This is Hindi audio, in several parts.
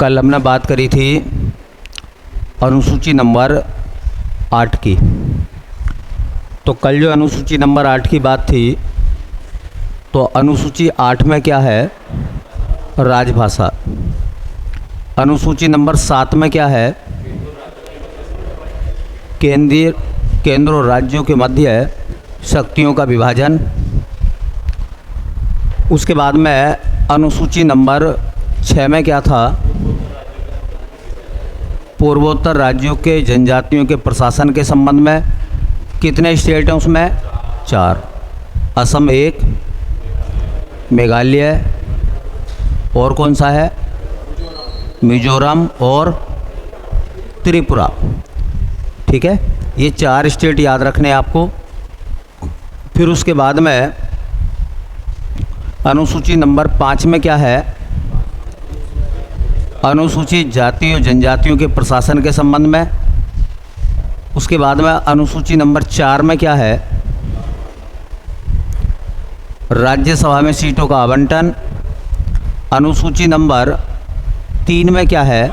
कल हमने बात करी थी अनुसूची नंबर 8 की। तो कल जो अनुसूची नंबर 8 की बात थी, तो अनुसूची 8 में क्या है? राजभाषा। अनुसूची नंबर 7 में क्या है? केंद्र और राज्यों के मध्य शक्तियों का विभाजन। उसके बाद में अनुसूची नंबर 6 में क्या था? पूर्वोत्तर राज्यों के जनजातियों के प्रशासन के संबंध में। कितने स्टेट हैं उसमें? 4। असम 1, मेघालय, और कौन सा है? मिजोरम और त्रिपुरा। ठीक है, ये 4 स्टेट याद रखने हैं आपको। फिर उसके बाद में अनुसूची नंबर 5 में क्या है? अनुसूचित जाति और जनजातियों के प्रशासन के संबंध में। उसके बाद में अनुसूची नंबर 4 में क्या है? राज्यसभा में सीटों का आवंटन। अनुसूची नंबर 3 में क्या है?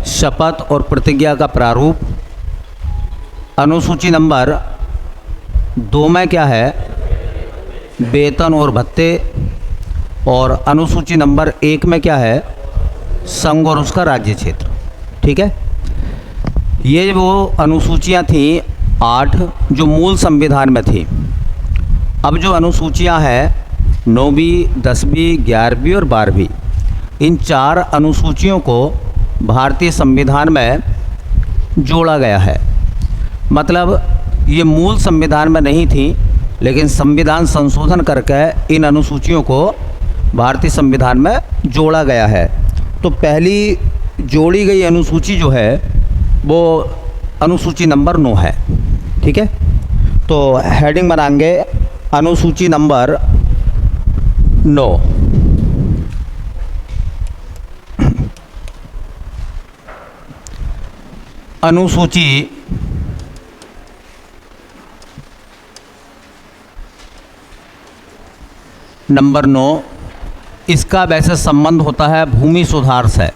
शपथ और प्रतिज्ञा का प्रारूप। अनुसूची नंबर 2 में क्या है? वेतन और भत्ते। और अनुसूची नंबर 1 में क्या है? संघ और उसका राज्य क्षेत्र। ठीक है, ये वो अनुसूचियां थी 8 जो मूल संविधान में थी। अब जो अनुसूचियां हैं 9वीं, 10वीं, 11वीं और 12वीं, इन 4 अनुसूचियों को भारतीय संविधान में जोड़ा गया है। मतलब ये मूल संविधान में नहीं थी, लेकिन संविधान संशोधन करके इन अनुसूचियों को भारतीय संविधान में जोड़ा गया है। तो पहली जोड़ी गई अनुसूची जो है वो अनुसूची नंबर 9 है। ठीक है, तो हेडिंग बनाएंगे अनुसूची नंबर 9। अनुसूची नंबर 9, इसका वैसे संबंध होता है भूमि सुधार से।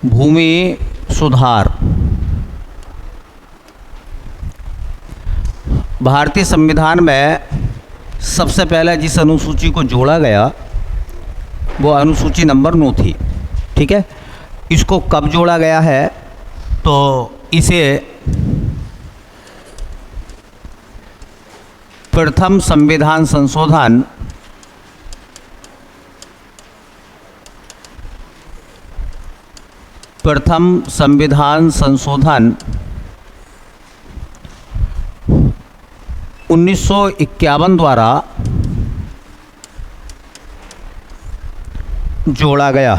भूमि सुधार भारतीय संविधान में सबसे पहले जिस अनुसूची को जोड़ा गया वो अनुसूची नंबर 9 थी। ठीक है, इसको कब जोड़ा गया है? तो इसे प्रथम संविधान संशोधन 1951 द्वारा जोड़ा गया।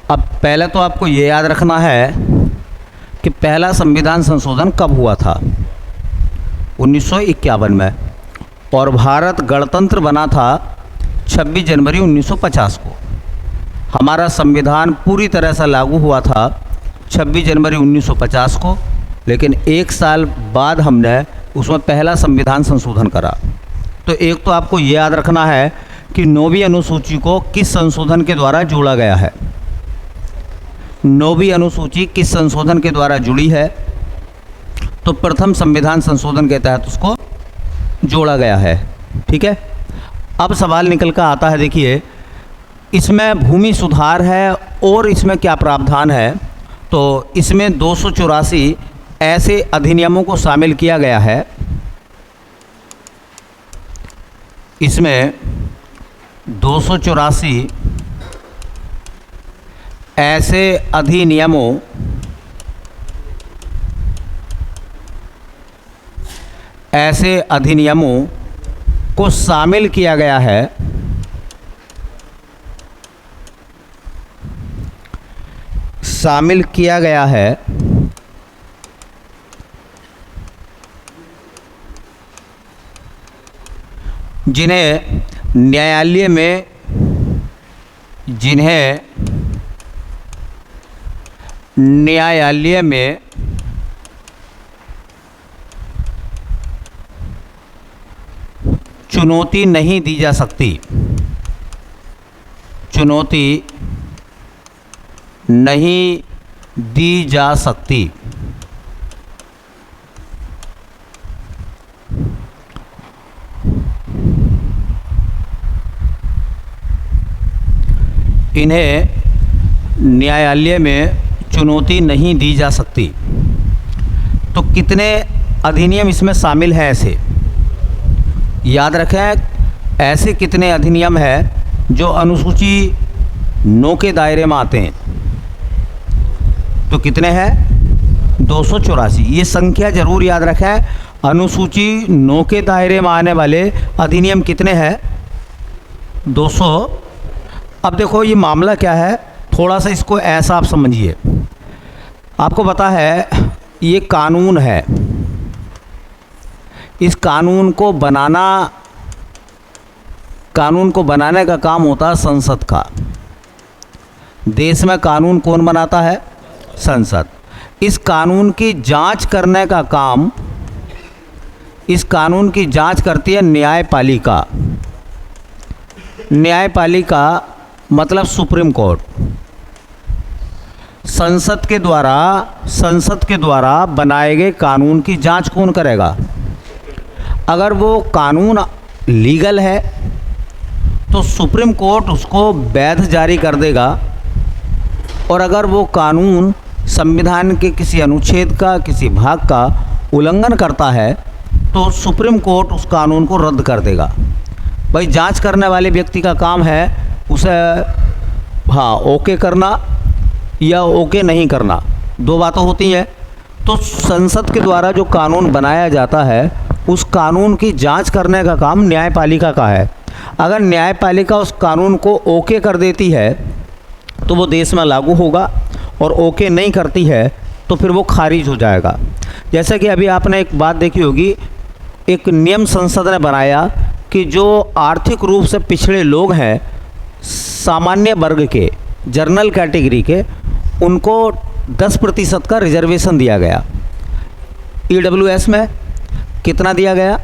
अब पहले तो आपको ये याद रखना है कि पहला संविधान संशोधन कब हुआ था? 1951 में, और भारत गणतंत्र बना था 26 जनवरी 1950 को। हमारा संविधान पूरी तरह से लागू हुआ था 26 जनवरी 1950 को, लेकिन 1 साल बाद हमने उसमें पहला संविधान संशोधन करा। तो एक तो आपको ये याद रखना है कि 9वीं अनुसूची को किस संशोधन के द्वारा जोड़ा गया है। 9वीं अनुसूची किस संशोधन के द्वारा जुड़ी है? तो प्रथम संविधान संशोधन के तहत उसको जोड़ा गया है। ठीक है, अब सवाल निकल कर आता है, देखिए इसमें भूमि सुधार है और इसमें क्या प्रावधान है? तो इसमें 284 ऐसे अधिनियमों को शामिल किया गया है। इसमें 284 ऐसे अधिनियमों को शामिल किया गया है जिन्हें न्यायालय में न्यायालय में चुनौती नहीं दी जा सकती, चुनौती नहीं दी जा सकती। इन्हें न्यायालय में चुनौती नहीं दी जा सकती। तो कितने अधिनियम इसमें शामिल हैं? ऐसे याद रखें, ऐसे कितने अधिनियम हैं जो अनुसूची 9 के दायरे में आते हैं? तो कितने हैं? 284। ये संख्या जरूर याद रखें। अनुसूची 9 के दायरे में आने वाले अधिनियम कितने हैं? 200। अब देखो ये मामला क्या है, थोड़ा सा इसको ऐसा आप समझिए। आपको पता है ये कानून है, इस कानून को बनाने का काम होता है संसद का। देश में कानून कौन बनाता है? संसद। इस कानून की जांच करने का काम, इस कानून की जांच करती है न्यायपालिका। न्यायपालिका मतलब सुप्रीम कोर्ट। संसद के द्वारा बनाए गए कानून की जांच कौन करेगा? अगर वो कानून लीगल है तो सुप्रीम कोर्ट उसको वैध जारी कर देगा, और अगर वो कानून संविधान के किसी अनुच्छेद का, किसी भाग का उल्लंघन करता है तो सुप्रीम कोर्ट उस कानून को रद्द कर देगा। भाई जांच करने वाले व्यक्ति का काम है उसे ओके करना या ओके नहीं करना, दो बातें होती हैं। तो संसद के द्वारा जो कानून बनाया जाता है उस कानून की जांच करने का काम न्यायपालिका का है। अगर न्यायपालिका उस कानून को ओके कर देती है तो वो देश में लागू होगा, और ओके नहीं करती है तो फिर वो खारिज हो जाएगा। जैसे कि अभी आपने एक बात देखी होगी, एक नियम संसद ने बनाया कि जो आर्थिक रूप से पिछड़े लोग हैं, सामान्य वर्ग के, जनरल कैटेगरी के, उनको 10% का रिजर्वेशन दिया गया। EWS में कितना दिया गया?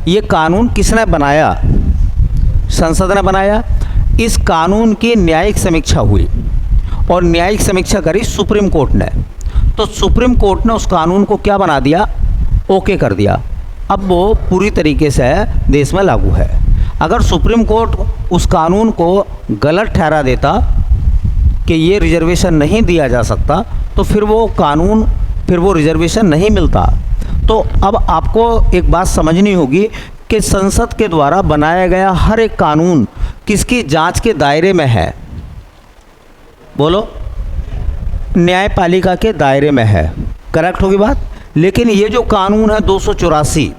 ये कानून किसने बनाया? संसद ने बनाया। इस कानून की न्यायिक समीक्षा हुई और न्यायिक समीक्षा करी सुप्रीम कोर्ट ने। तो सुप्रीम कोर्ट ने उस कानून को क्या बना दिया? ओके कर दिया। अब वो पूरी तरीके से देश में लागू है। अगर सुप्रीम कोर्ट उस कानून को गलत ठहरा देता कि ये रिजर्वेशन नहीं दिया जा सकता, तो फिर वो रिजर्वेशन नहीं मिलता। तो अब आपको एक बात समझनी होगी कि संसद के द्वारा बनाया गया हर एक कानून किसकी जांच के दायरे में है? बोलो। न्यायपालिका के दायरे में है। करेक्ट होगी बात। लेकिन ये जो कानून है 284,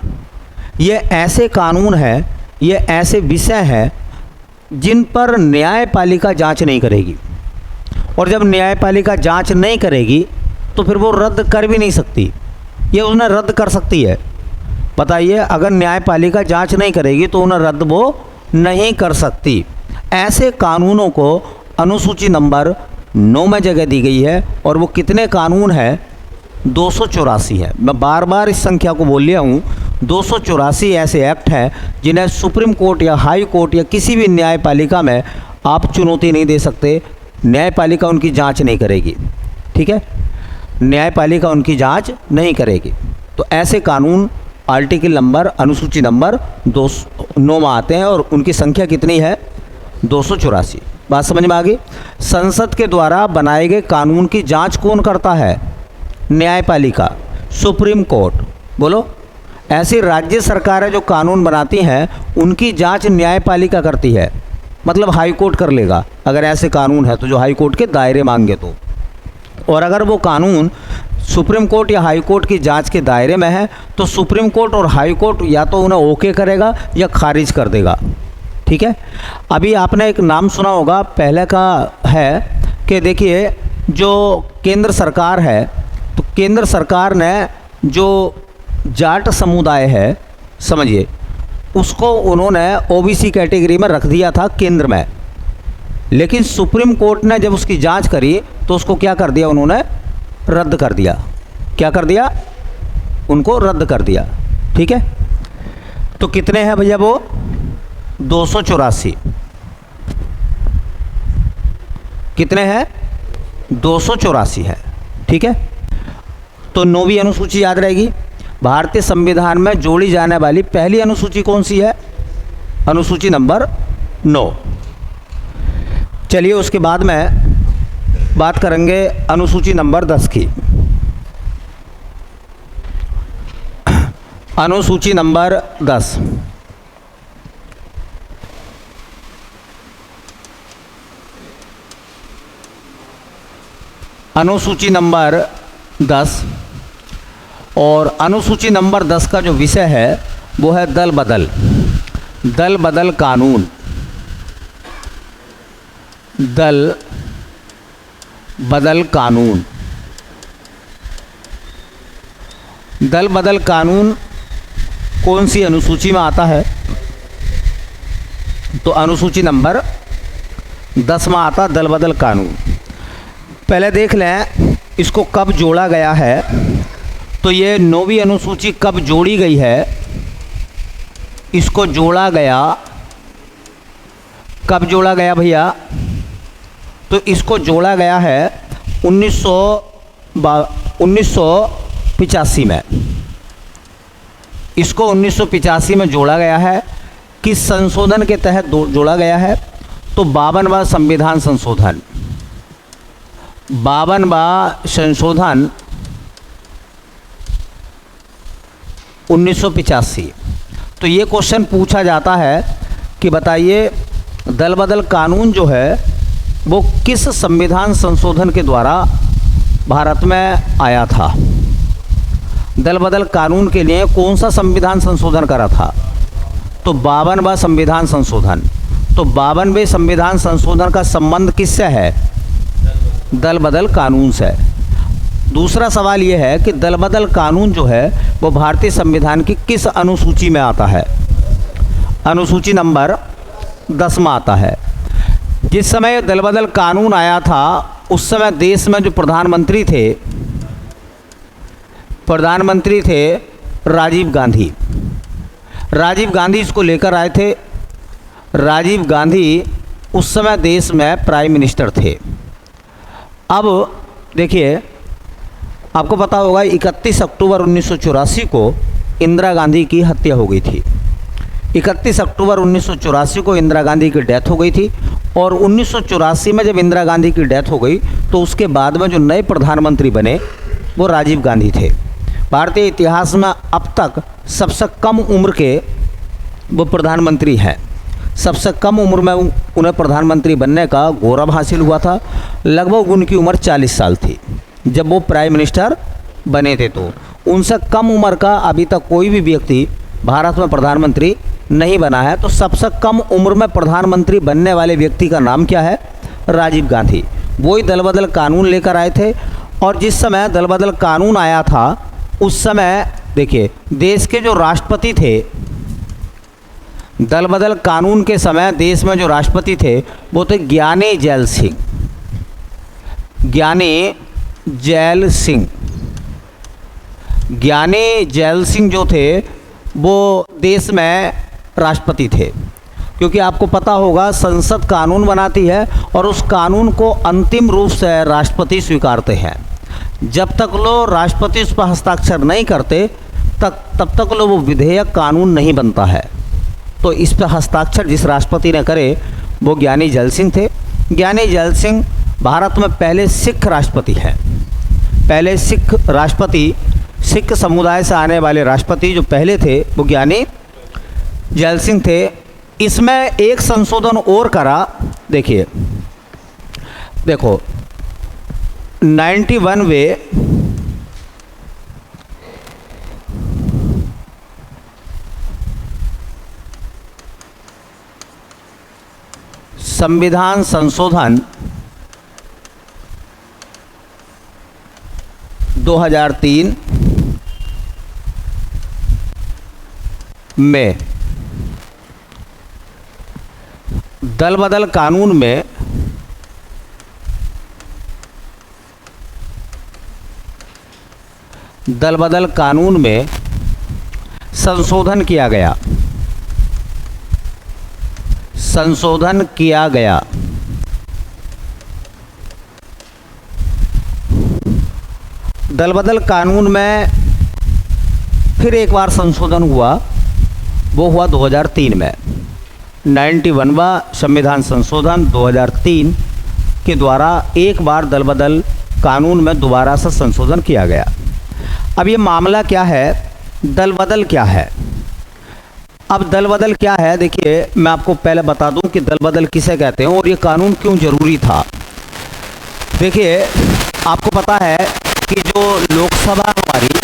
ये ऐसे कानून है, ये ऐसे विषय हैं जिन पर न्यायपालिका जांच नहीं करेगी, और जब न्यायपालिका जांच नहीं करेगी तो फिर वो रद्द कर भी नहीं सकती। ये उन्हें रद्द कर सकती है, बताइए। अगर न्यायपालिका जांच नहीं करेगी तो उन्हें रद्द वो नहीं कर सकती। ऐसे कानूनों को अनुसूची नंबर 9 में जगह दी गई है, और वो कितने कानून हैं? 284 है। मैं बार बार इस संख्या को बोल लिया हूँ। 284 ऐसे एक्ट हैं जिन्हें सुप्रीम कोर्ट या हाई कोर्ट या किसी भी न्यायपालिका में आप चुनौती नहीं दे सकते। न्यायपालिका उनकी जांच नहीं करेगी, ठीक है? न्यायपालिका उनकी जांच नहीं करेगी। तो ऐसे कानून आर्टिकल नंबर, अनुसूची नंबर 209 में आते हैं, और उनकी संख्या कितनी है? 284। बात समझ में आ गई? संसद के द्वारा बनाए गए कानून की जांच कौन करता है? न्यायपालिका, सुप्रीम कोर्ट। बोलो। ऐसी राज्य सरकारें जो कानून बनाती हैं उनकी जांच न्यायपालिका करती है, मतलब हाई कोर्ट कर लेगा अगर ऐसे कानून है तो, जो हाई कोर्ट के दायरे मांगे तो। और अगर वो कानून सुप्रीम कोर्ट या हाई कोर्ट की जांच के दायरे में है तो सुप्रीम कोर्ट और हाई कोर्ट या तो उन्हें ओके करेगा या खारिज कर देगा, ठीक है? अभी आपने एक नाम सुना होगा, पहले का है कि देखिए जो केंद्र सरकार है, तो केंद्र सरकार ने जो जाट समुदाय है, समझिए, उसको उन्होंने OBC कैटेगरी में रख दिया था केंद्र में। लेकिन सुप्रीम कोर्ट ने जब उसकी जांच करी तो उसको क्या कर दिया उन्होंने? रद्द कर दिया। क्या कर दिया? उनको रद्द कर दिया। ठीक है, तो कितने हैं भैया वो? 284। कितने हैं? 284 है। ठीक है, तो 9वीं अनुसूची याद रहेगी। भारतीय संविधान में जोड़ी जाने वाली पहली अनुसूची कौन सी है? अनुसूची नंबर 9। चलिए उसके बाद में बात करेंगे अनुसूची नंबर 10 की। अनुसूची नंबर 10। अनुसूची नंबर 10 और अनुसूची नंबर 10 का जो विषय है वो है दल बदल कानून। दल बदल कानून। दल बदल कानून कौन सी अनुसूची में आता है? तो अनुसूची नंबर 10 में आता दल बदल कानून। पहले देख लें इसको कब जोड़ा गया है। तो ये 9वीं अनुसूची कब जोड़ी गई है? इसको जोड़ा गया, कब जोड़ा गया भैया? तो इसको जोड़ा गया है 1985 में। इसको 1985 में जोड़ा गया है। किस संशोधन के तहत जोड़ा गया है? तो 52वां संविधान संशोधन। 52वां संशोधन 1985। तो ये क्वेश्चन पूछा जाता है कि बताइए दल बदल कानून जो है वो किस संविधान संशोधन के द्वारा भारत में आया था? दल बदल कानून के लिए कौन सा संविधान संशोधन करा था? तो 52वां संविधान संशोधन। तो 52वें संविधान संशोधन का संबंध किससे है? दल बदल कानून से। दूसरा सवाल ये है कि दल बदल कानून जो है वो भारतीय संविधान की किस अनुसूची में आता है? अनुसूची नंबर 10 में आता है। जिस समय दल बदल कानून आया था उस समय देश में जो प्रधानमंत्री थे राजीव गांधी। राजीव गांधी इसको लेकर आए थे। राजीव गांधी उस समय देश में प्राइम मिनिस्टर थे। अब देखिए आपको पता होगा 31 अक्टूबर 1984 को इंदिरा गांधी की हत्या हो गई थी। 31 अक्टूबर 1984 को इंदिरा गांधी की डेथ हो गई थी और 1984 में जब इंदिरा गांधी की डेथ हो गई तो उसके बाद में जो नए प्रधानमंत्री बने वो राजीव गांधी थे। भारतीय इतिहास में अब तक सबसे कम उम्र के वो प्रधानमंत्री हैं। सबसे कम उम्र में उन्हें प्रधानमंत्री बनने का गौरव हासिल हुआ था। लगभग उनकी उम्र 40 साल थी जब वो प्राइम मिनिस्टर बने थे। तो उनसे कम उम्र का अभी तक कोई भी व्यक्ति भारत में प्रधानमंत्री नहीं बना है। तो सबसे कम उम्र में प्रधानमंत्री बनने वाले व्यक्ति का नाम क्या है? राजीव गांधी। वही दल बदल कानून लेकर आए थे। और जिस समय दल बदल कानून आया था उस समय देखिए देश के जो राष्ट्रपति थे, दल बदल कानून के समय देश में जो राष्ट्रपति थे वो थे ज्ञानी जैल सिंह। ज्ञानी जैल सिंह जो थे वो देश में राष्ट्रपति थे। क्योंकि आपको पता होगा संसद कानून बनाती है और उस कानून को अंतिम रूप से राष्ट्रपति स्वीकारते हैं। जब तक लोग राष्ट्रपति उस पर हस्ताक्षर नहीं करते तब तक लोग वो विधेयक कानून नहीं बनता है। तो इस पर हस्ताक्षर जिस राष्ट्रपति ने करे वो ज्ञानी जैल सिंह थे। ज्ञानी जैल सिंह भारत में पहले सिख राष्ट्रपति हैं। पहले सिख राष्ट्रपति, सिख समुदाय से आने वाले राष्ट्रपति जो पहले थे वो ज्ञानी जैल सिंह थे। इसमें एक संशोधन और करा। देखिए देखो 91वें संविधान संशोधन 2003 में दल बदल कानून में दल बदल कानून में संशोधन किया गया? संशोधन किया गया। दल बदल कानून में फिर एक बार संशोधन हुआ, वो हुआ 2003 में। 91वां संविधान संशोधन 2003 के द्वारा एक बार दल बदल कानून में दोबारा से संशोधन किया गया। अब ये मामला क्या है, दल बदल क्या है? अब दल बदल क्या है, देखिए मैं आपको पहले बता दूं कि दल बदल किसे कहते हैं और ये कानून क्यों जरूरी था। देखिए आपको पता है कि जो लोकसभा हमारी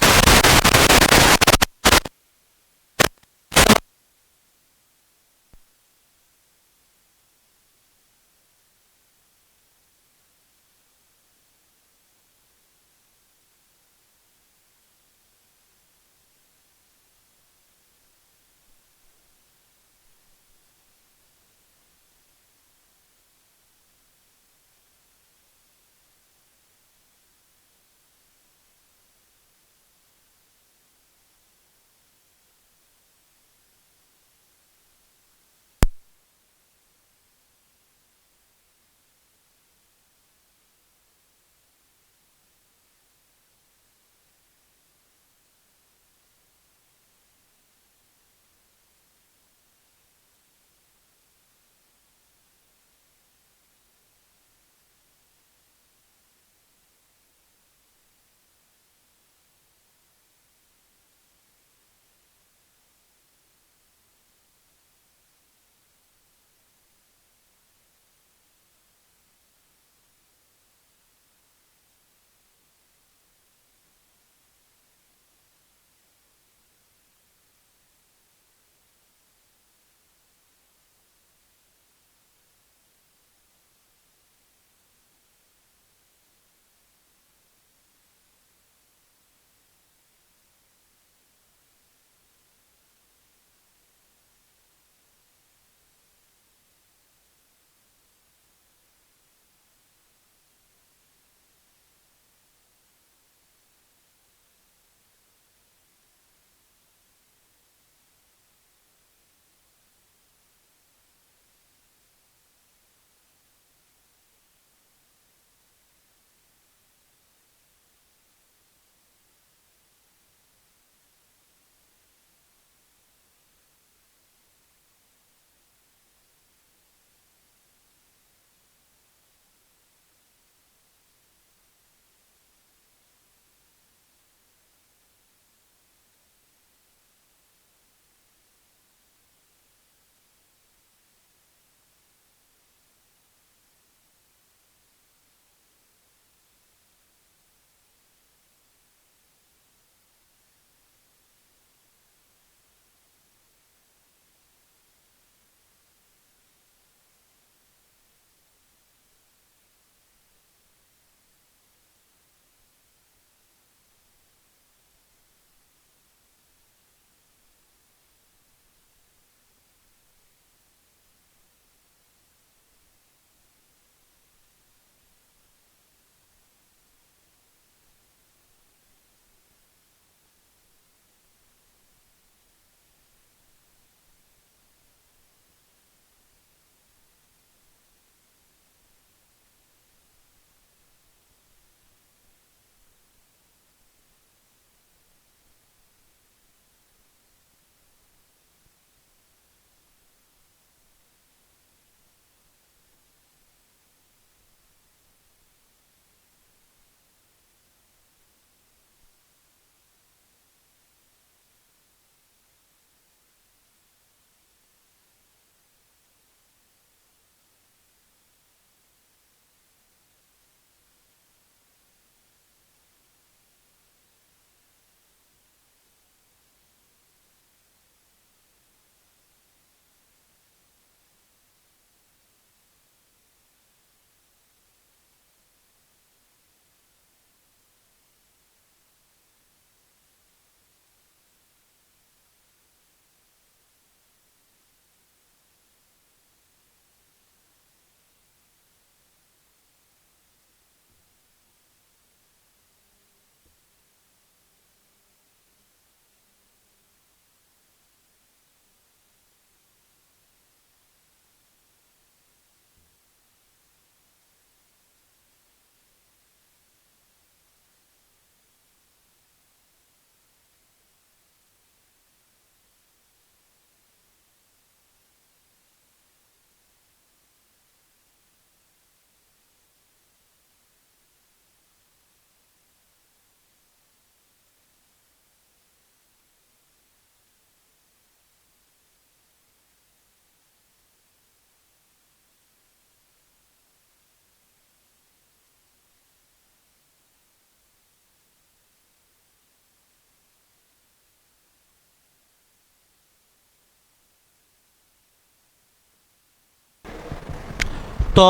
तो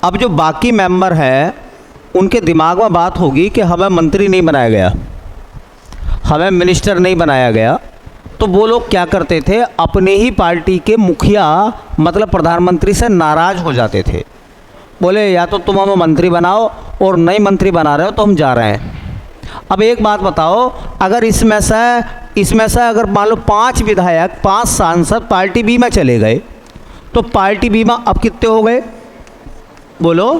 अब जो बाकी मेंबर हैं उनके दिमाग में बात होगी कि हमें मंत्री नहीं बनाया गया, हमें मिनिस्टर नहीं बनाया गया। तो वो लोग क्या करते थे, अपने ही पार्टी के मुखिया मतलब प्रधानमंत्री से नाराज़ हो जाते थे। बोले या तो तुम हमें मंत्री बनाओ, और नई मंत्री बना रहे हो तो हम जा रहे हैं। अब एक बात बताओ, अगर इसमें से अगर मान लो 5 विधायक 5 सांसद पार्टी बी में चले गए, तो पार्टी बी में अब कितने हो गए बोलो?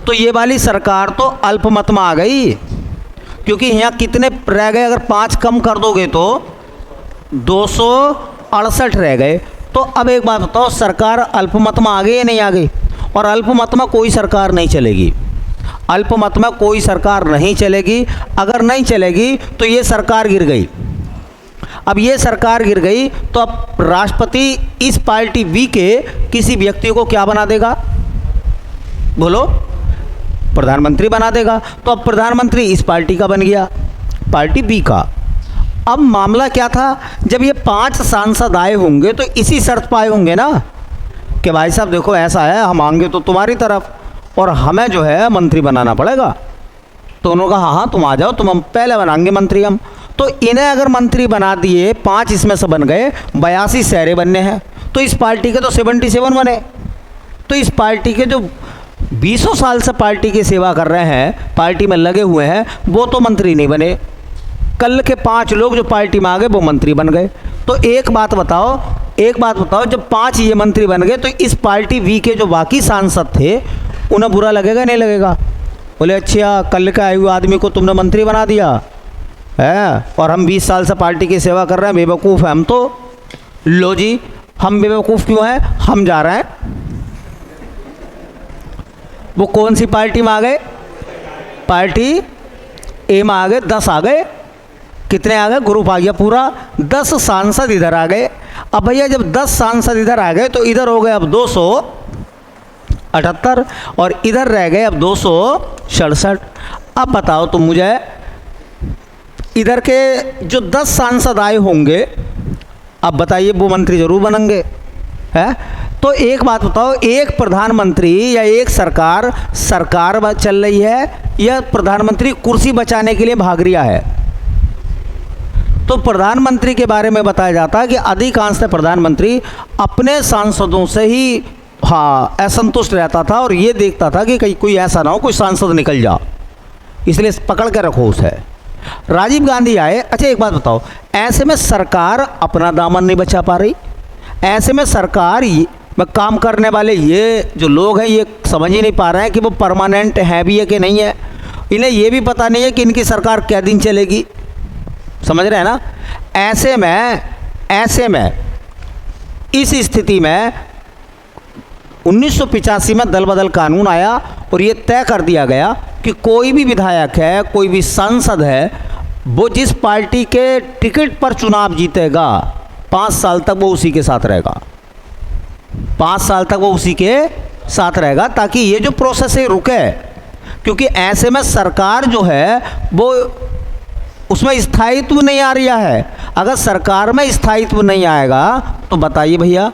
तो ये वाली सरकार तो अल्पमत में आ गई, क्योंकि यहाँ कितने रह गए, अगर 5 कम कर दोगे तो 268 रह गए। तो अब एक बात बताओ, सरकार अल्पमत में आ गई या नहीं आ गई? और अल्पमत में कोई सरकार नहीं चलेगी, अल्पमत में कोई सरकार नहीं चलेगी। अगर नहीं चलेगी तो ये सरकार गिर गई। अब ये सरकार गिर गई तो अब राष्ट्रपति इस पार्टी बी के किसी व्यक्ति को क्या बना देगा बोलो? प्रधानमंत्री बना देगा। तो अब प्रधानमंत्री इस पार्टी का बन गया, पार्टी बी का। अब मामला क्या था, जब ये 5 सांसद आए होंगे तो इसी शर्त पर आए होंगे ना कि भाई साहब देखो ऐसा है, हम आएंगे तो तुम्हारी तरफ, और हमें जो है मंत्री बनाना पड़ेगा। तो उन्होंने कहा हाँ तुम आ जाओ, तुम हम पहले बनाएंगे मंत्री हम। तो इन्हें अगर मंत्री बना दिए, 5 इसमें से बन गए, 82 शहरे बनने हैं, तो इस पार्टी के तो 77 बने। तो इस पार्टी के जो 20 साल से पार्टी की सेवा कर रहे हैं, पार्टी में लगे हुए हैं, वो तो मंत्री नहीं बने। कल के 5 लोग जो पार्टी में आ गए वो मंत्री बन गए। तो एक बात बताओ, जब 5 ये मंत्री बन गए तो इस पार्टी वी के जो बाकी सांसद थे उन्हें बुरा लगेगा नहीं लगेगा? बोले अच्छा कल के आए हुए आदमी को तुमने मंत्री बना दिया है, और हम 20 साल से पार्टी की सेवा कर रहे हैं, बेवकूफ़ हैं हम तो। लो जी, हम बेवकूफ़ क्यों हैं? हम जा रहे हैं। वो कौन सी पार्टी में आ गए? पार्टी ए में आ गए, 10 आ गए। कितने आ गए? ग्रुप आ गया पूरा, 10 सांसद इधर आ गए। अब भैया जब 10 सांसद इधर आ गए तो इधर हो गए अब 278, और इधर रह गए अब 267। अब बताओ तुम मुझे, इधर के जो 10 सांसद आए होंगे, अब बताइए वो मंत्री जरूर बनेंगे, है? तो एक बात बताओ, एक प्रधानमंत्री या एक सरकार चल रही है, या प्रधानमंत्री कुर्सी बचाने के लिए भाग रहा है? तो प्रधानमंत्री के बारे में बताया जाता है कि अधिकांश प्रधानमंत्री अपने सांसदों से ही असंतुष्ट रहता था, और ये देखता था कि कहीं कोई ऐसा ना हो कोई सांसद निकल जा, इसलिए पकड़ के रखो उसे। राजीव गांधी आए। अच्छा एक बात बताओ, ऐसे में सरकार अपना दामन नहीं बचा पा रही, ऐसे में सरकार में काम करने वाले ये जो लोग हैं ये समझ ही नहीं पा रहे हैं कि वो परमानेंट है भी है कि नहीं है। इन्हें ये भी पता नहीं है कि इनकी सरकार क्या दिन चलेगी, समझ रहे हैं ना? ऐसे में इस स्थिति में 1985 में दल बदल कानून आया, और ये तय कर दिया गया कि कोई भी विधायक है, कोई भी सांसद है, वो जिस पार्टी के टिकट पर चुनाव जीतेगा 5 साल तक वो उसी के साथ रहेगा, 5 साल तक वो उसी के साथ रहेगा, ताकि ये जो प्रोसेस है रुके। क्योंकि ऐसे में सरकार जो है वो उसमें स्थायित्व नहीं आ रहा है। अगर सरकार में स्थायित्व नहीं आएगा तो बताइए भैया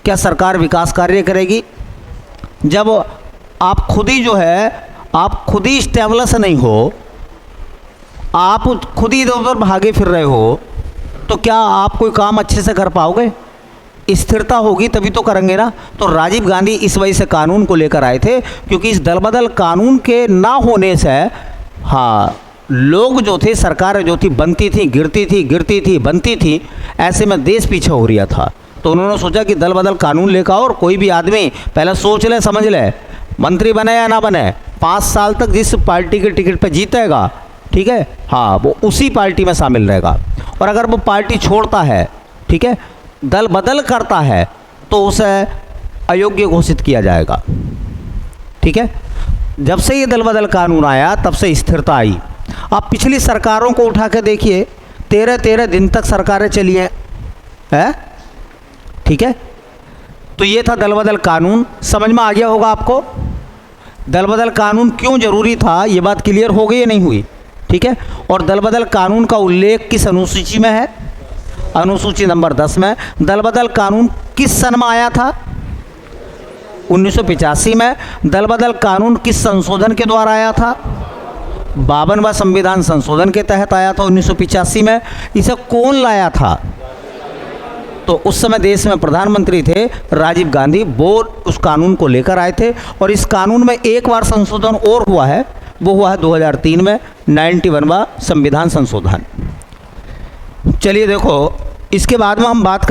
क्या सरकार विकास कार्य करेगी? जब आप खुद ही जो है, आप खुद ही स्टेबलिश नहीं हो, आप खुद ही इधर उधर भागे फिर रहे हो, तो क्या आप कोई काम अच्छे से कर पाओगे? स्थिरता होगी तभी तो करेंगे ना। तो राजीव गांधी इस वजह से कानून को लेकर आए थे, क्योंकि इस दल बदल कानून के ना होने से लोग जो थे, सरकार जो थी बनती थी, गिरती थी, बनती थी, ऐसे में देश पीछे हो रहा था। तो उन्होंने सोचा कि दल बदल कानून लेकर आओ, और कोई भी आदमी पहले सोच ले समझ ले, मंत्री बने या ना बने, 5 साल तक जिस पार्टी के टिकट पर जीतेगा, ठीक है, वो उसी पार्टी में शामिल रहेगा। और अगर वो पार्टी छोड़ता है, ठीक है, दल बदल करता है, तो उसे अयोग्य घोषित किया जाएगा। ठीक है, जब से ये दल बदल कानून आया तब से स्थिरता आई। आप पिछली सरकारों को उठा के देखिए, 13 दिन तक सरकारें चली हैं, ठीक है। तो ये था दल बदल कानून, समझ में आ गया होगा आपको। दल बदल कानून क्यों जरूरी था, ये बात क्लियर हो गई या नहीं हुई? ठीक है। और दल बदल कानून का उल्लेख किस अनुसूची में है? अनुसूची नंबर 10 में दल बदल कानून किस सन में आया था? 1985 में। दल बदल कानून किस संशोधन के द्वारा आया था? 52वां संविधान संशोधन के तहत आया था 1985 में। इसे कौन लाया था? तो उस समय देश में प्रधानमंत्री थे राजीव गांधी, वो उस कानून को लेकर आए थे। और इस कानून में एक बार संशोधन और हुआ है, वो हुआ है 2003 में, 91वां संविधान संशोधन। चलिए देखो, इसके बाद में हम बात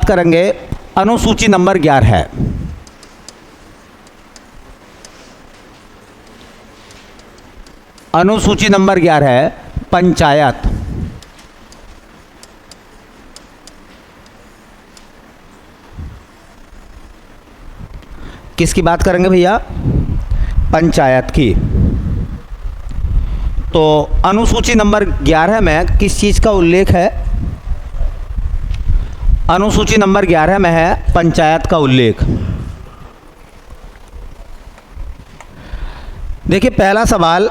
करेंगे अनुसूची नंबर 11 अनुसूची नंबर 11 पंचायत। किसकी बात करेंगे भैया? पंचायत की। तो अनुसूची नंबर 11 में किस चीज़ का उल्लेख है? अनुसूची नंबर 11 में है पंचायत का उल्लेख। देखिए पहला सवाल,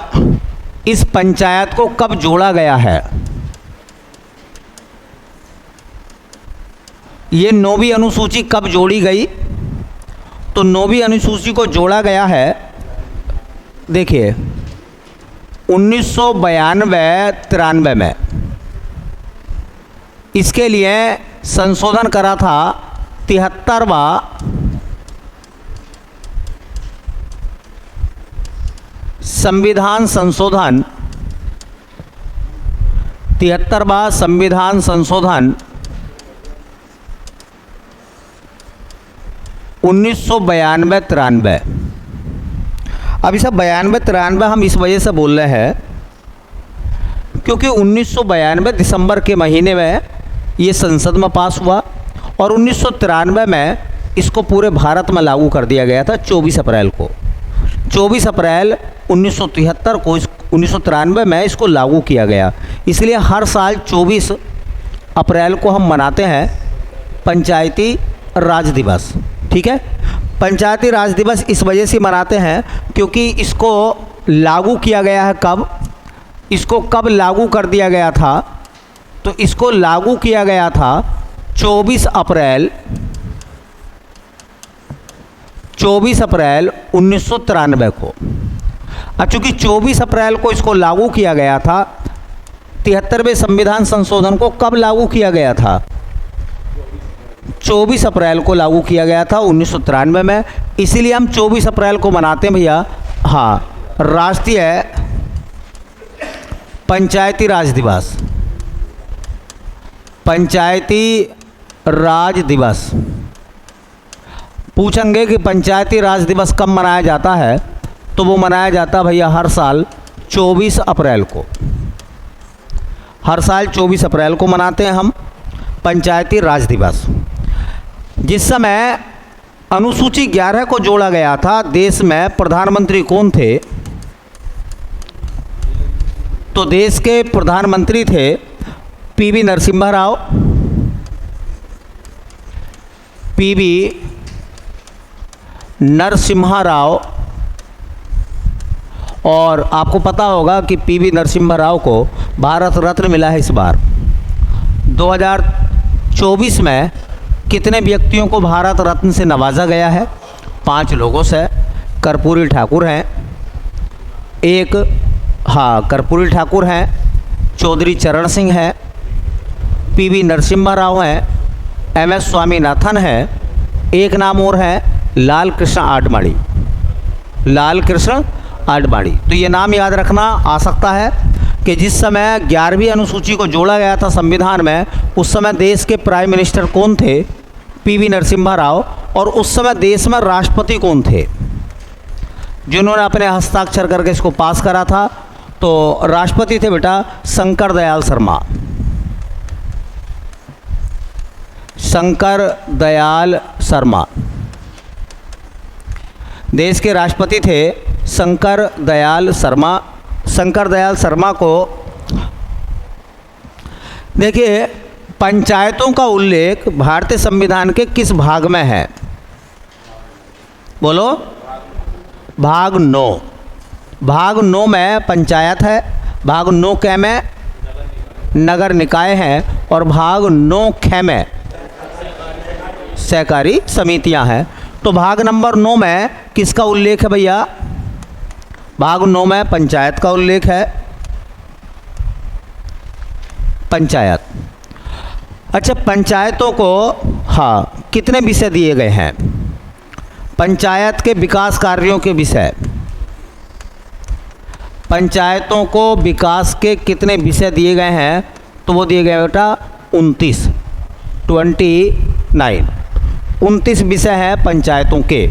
इस पंचायत को कब जोड़ा गया है? ये 9वीं अनुसूची कब जोड़ी गई? तो 9वीं अनुसूची को जोड़ा गया है, देखिए 1992-93 में। इसके लिए संशोधन करा था 73वां संविधान संशोधन, 73वां संविधान संशोधन 1992-93। अब इसे 92-93 हम इस वजह से बोल रहे हैं क्योंकि 1992 दिसंबर के महीने में ये संसद में पास हुआ और 1993 में इसको पूरे भारत में लागू कर दिया गया था 24 अप्रैल को। 24 अप्रैल 1973 को 1993 में इसको लागू किया गया। इसलिए हर साल 24 अप्रैल को हम मनाते हैं पंचायती राज दिवस। ठीक है, पंचायती राज दिवस इस वजह से मनाते हैं क्योंकि इसको लागू किया गया है कब? इसको कब लागू कर दिया गया था? तो इसको लागू किया गया था 24 अप्रैल 1993 को। चूँकि 24 अप्रैल को इसको लागू किया गया था, 73वें संविधान संशोधन को कब लागू किया गया था? 24 अप्रैल को लागू किया गया था 1993 में। इसीलिए हम 24 अप्रैल को मनाते हैं भैया, हाँ, राष्ट्रीय पंचायती राज दिवस। पंचायती राज दिवस। पूछेंगे कि पंचायती राज दिवस कब मनाया जाता है? तो वो मनाया जाता भैया हर साल 24 अप्रैल को। हर साल 24 अप्रैल को मनाते हैं हम पंचायती राज दिवस। जिस समय अनुसूची 11 को जोड़ा गया था, देश में प्रधानमंत्री कौन थे? तो देश के प्रधानमंत्री थे पीवी नरसिम्हा राव। पीवी नरसिम्हा राव। और आपको पता होगा कि पीवी नरसिम्हा राव को भारत रत्न मिला है इस बार। 2024 में कितने व्यक्तियों को भारत रत्न से नवाजा गया है? 5 लोगों से। कर्पूरी ठाकुर हैं एक, हाँ कर्पूरी ठाकुर हैं, चौधरी चरण सिंह हैं, पीवी नरसिम्हा राव हैं, एमएस स्वामीनाथन हैं, एक नाम और है लाल कृष्ण आडवाणी। लाल कृष्ण आडवाणी। तो ये नाम याद रखना आ सकता है कि जिस समय 11वीं अनुसूची को जोड़ा गया था संविधान में, उस समय देश के प्राइम मिनिस्टर कौन थे? पीवी नरसिम्हा राव। और उस समय देश में राष्ट्रपति कौन थे जिन्होंने अपने हस्ताक्षर करके इसको पास करा था? तो राष्ट्रपति थे बेटा शंकर दयाल शर्मा। शंकर दयाल शर्मा देश के राष्ट्रपति थे, शंकर दयाल शर्मा। शंकर दयाल शर्मा को देखिए, पंचायतों का उल्लेख भारतीय संविधान के किस भाग में है? बोलो। भाग 9। भाग 9 में पंचायत है। भाग 9 क्या में? नगर निकाय हैं और भाग 9 ख में सहकारी समितियां हैं। तो भाग नंबर 9 में किसका उल्लेख है भैया? भाग 9 में पंचायत का उल्लेख है। पंचायत। अच्छा, पंचायतों को हाँ कितने विषय दिए गए हैं? पंचायत के विकास कार्यों के विषय, पंचायतों को विकास के कितने विषय दिए गए हैं? तो वो दिए गए बेटा 29 विषय हैं पंचायतों के।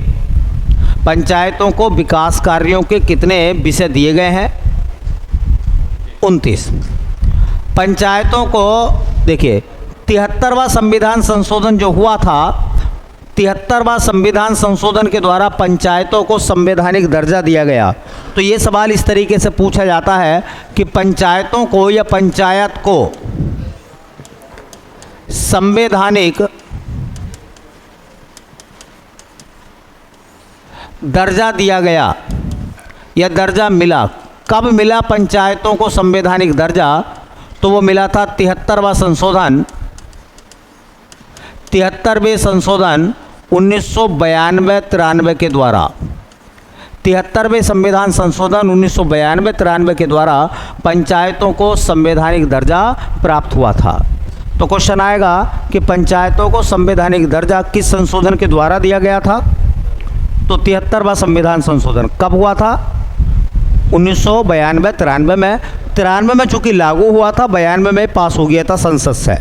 पंचायतों को विकास कार्यों के कितने विषय दिए गए हैं? 29। पंचायतों को देखिए 73वां संविधान संशोधन जो हुआ था, 73वां संविधान संशोधन के द्वारा पंचायतों को संवैधानिक दर्जा दिया गया। तो ये सवाल इस तरीके से पूछा जाता है कि पंचायतों को या पंचायत को संवैधानिक दर्जा दिया गया या दर्जा मिला, कब मिला पंचायतों को संवैधानिक दर्जा? तो वो मिला था 73वां संशोधन, 73वें संशोधन 1992-93 के द्वारा। 73वें संविधान संशोधन 1992-93 के द्वारा पंचायतों को संवैधानिक दर्जा प्राप्त हुआ था। तो क्वेश्चन आएगा कि पंचायतों को संवैधानिक दर्जा किस संशोधन के द्वारा दिया गया था? तो 73वां संविधान संशोधन कब हुआ था? 1992-93 में। 93 में चूँकि लागू हुआ था, 92 में पास हो गया था संसद से।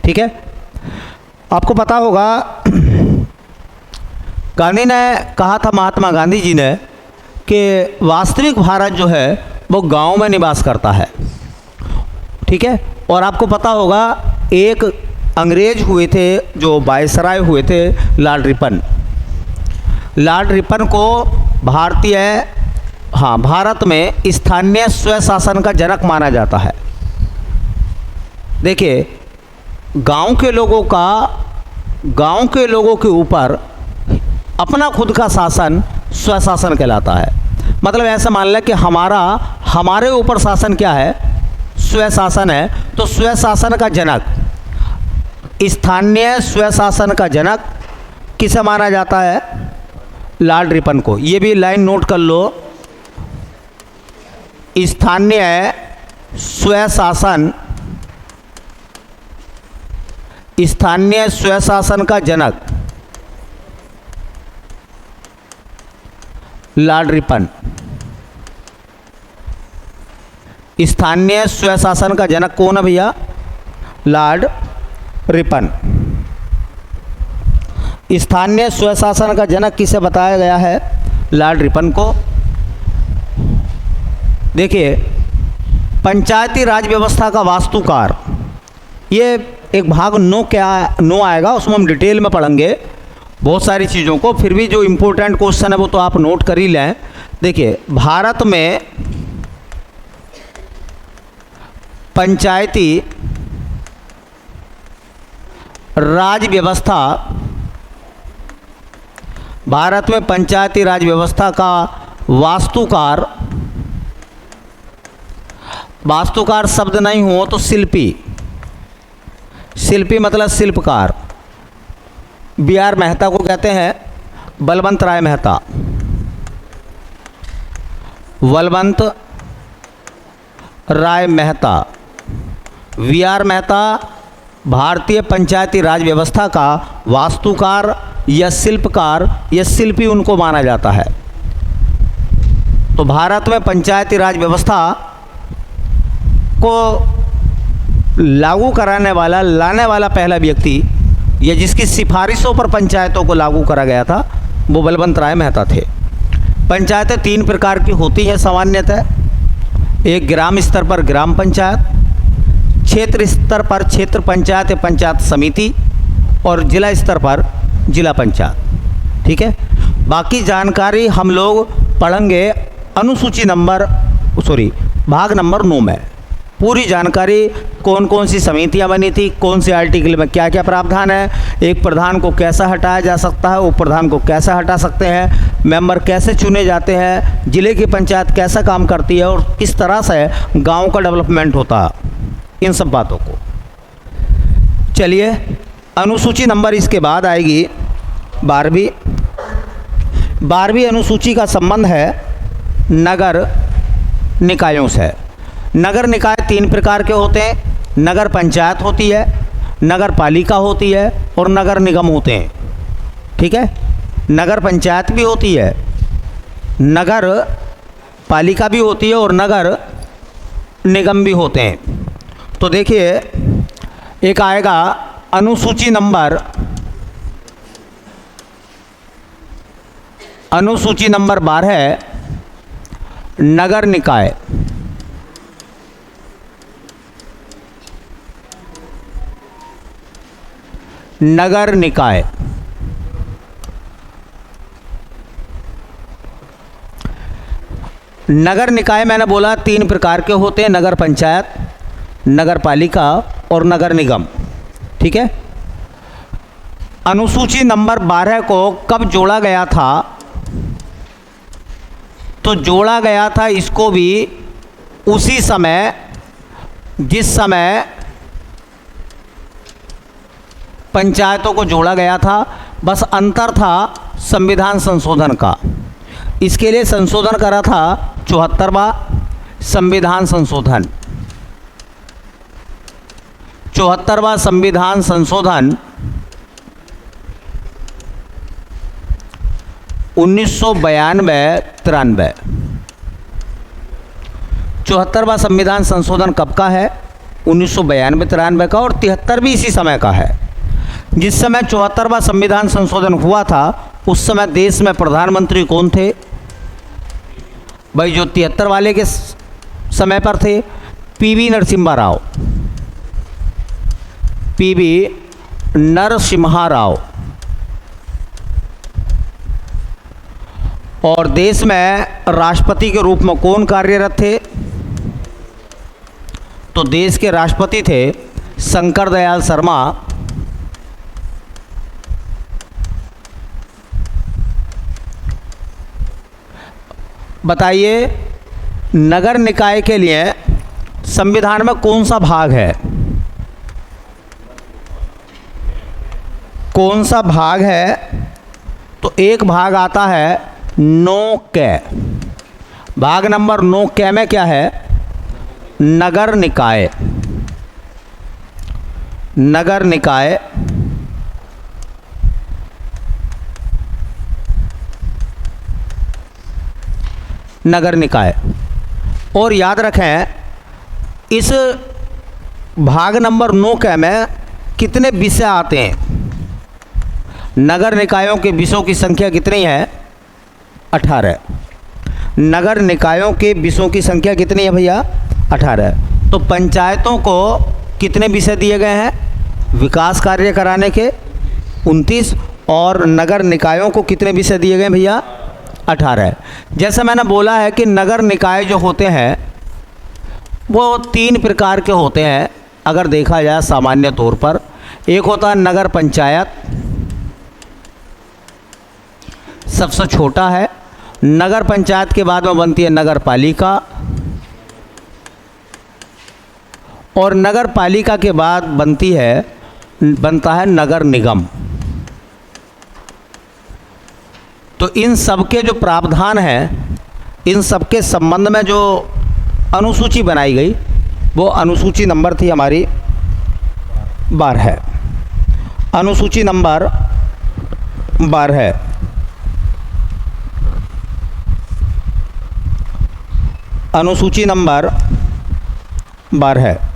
ठीक है, आपको पता होगा गांधी ने कहा था, महात्मा गांधी जी ने, कि वास्तविक भारत जो है वो गांव में निवास करता है। ठीक है, और आपको पता होगा एक अंग्रेज हुए थे जो वायसराय हुए थे, लॉर्ड रिपन। लॉर्ड रिपन को भारत में स्थानीय स्वशासन का जनक माना जाता है। देखिए, गांव के लोगों के ऊपर अपना खुद का शासन स्वशासन कहलाता है। मतलब ऐसा मान लें कि हमारे ऊपर शासन क्या है? स्वशासन है। तो स्वशासन का जनक, स्थानीय स्वशासन का जनक किसे माना जाता है? लॉर्ड रिपन को। ये भी लाइन नोट कर लो, स्थानीय स्वशासन का जनक लॉर्ड रिपन। स्थानीय स्वशासन का जनक कौन है भैया? Lord Ripon. स्थानीय स्वशासन का जनक किसे बताया गया है? लॉर्ड रिपन को। देखिए, पंचायती राज व्यवस्था का वास्तुकार, ये एक भाग 9 आएगा, उसमें हम डिटेल में पढ़ेंगे बहुत सारी चीज़ों को। फिर भी जो इम्पोर्टेंट क्वेश्चन है वो तो आप नोट कर ही लें। देखिए, भारत में पंचायती राज व्यवस्था का वास्तुकार शब्द नहीं हो तो शिल्पी मतलब शिल्पकार। B.R. मेहता को कहते हैं, बलवंत राय मेहता। V.R. मेहता भारतीय पंचायती राज व्यवस्था का वास्तुकार या शिल्पकार या शिल्पी उनको माना जाता है। तो भारत में पंचायती राज व्यवस्था को लागू कराने वाला, लाने वाला पहला व्यक्ति या जिसकी सिफारिशों पर पंचायतों को लागू करा गया था वो बलवंत राय मेहता थे। पंचायतें 3 प्रकार की होती हैं सामान्यतः। एक ग्राम स्तर पर ग्राम पंचायत, क्षेत्र स्तर पर क्षेत्र पंचायत या पंचायत समिति, और जिला स्तर पर जिला पंचायत। ठीक है, बाकी जानकारी हम लोग पढ़ेंगे भाग नंबर 9 में। पूरी जानकारी, कौन कौन सी समितियां बनी थी, कौन से आर्टिकल में क्या क्या प्रावधान है, एक प्रधान को कैसा हटाया जा सकता है, उप प्रधान को कैसे हटा सकते हैं, मेंबर कैसे चुने जाते हैं, जिले की पंचायत कैसा काम करती है और किस तरह से गांव का डेवलपमेंट होता है। इन सब बातों को। चलिए, अनुसूची नंबर इसके बाद आएगी 12वीं। 12वीं अनुसूची का संबंध है नगर निकायों से। नगर निकाय 3 प्रकार के होते हैं। नगर पंचायत होती है, नगर पालिका होती है और नगर निगम होते हैं। ठीक है, नगर पंचायत भी होती है, नगर पालिका भी होती है और नगर निगम भी होते हैं। तो देखिए, एक आएगा अनुसूची नंबर 12 है नगर निकाय। नगर निकाय नगर निकाय मैंने बोला 3 प्रकार के होते हैं, नगर पंचायत, नगर पालिका और नगर निगम। ठीक है, अनुसूची नंबर 12 को कब जोड़ा गया था? तो जोड़ा गया था इसको भी उसी समय जिस समय पंचायतों को जोड़ा गया था, बस अंतर था संविधान संशोधन का। इसके लिए संशोधन करा था 74वां संविधान संशोधन। 74वां संविधान संशोधन 1992-93। 74वां संविधान संशोधन कब का है? 1992-93 का। और 73 भी इसी समय का है। जिस समय 74वां संविधान संशोधन हुआ था उस समय देश में प्रधानमंत्री कौन थे? भाई जो 73 वाले के समय पर थे, पीवी नरसिम्हा राव। पीवी नरसिम्हा राव। और देश में राष्ट्रपति के रूप में कौन कार्यरत थे? तो देश के राष्ट्रपति थे शंकर दयाल शर्मा। बताइए, नगर निकाय के लिए संविधान में कौन सा भाग है? कौन सा भाग है? तो एक भाग आता है 9 के। भाग नंबर 9 के में क्या है? नगर निकाय। नगर निकाय नगर निकाय। और याद रखें, इस भाग नंबर 9 के में कितने विषय आते हैं? नगर निकायों के विषयों की संख्या कितनी है? 18। नगर निकायों के विषयों की संख्या कितनी है भैया? 18। तो पंचायतों को कितने विषय दिए गए हैं विकास कार्य कराने के? 29। और नगर निकायों को कितने विषय दिए गए भैया? 18। जैसे मैंने बोला है कि नगर निकाय जो होते हैं वो 3 प्रकार के होते हैं अगर देखा जाए सामान्य तौर पर। एक होता है नगर पंचायत, सबसे छोटा है। नगर पंचायत के बाद में बनती है नगर पालिका, और नगर पालिका के बाद बनता है नगर निगम। तो इन सब के जो प्रावधान हैं, इन सब के संबंध में जो अनुसूची बनाई गई वो अनुसूची नंबर थी हमारी 12। अनुसूची नंबर 12। अनुसूची नंबर 12।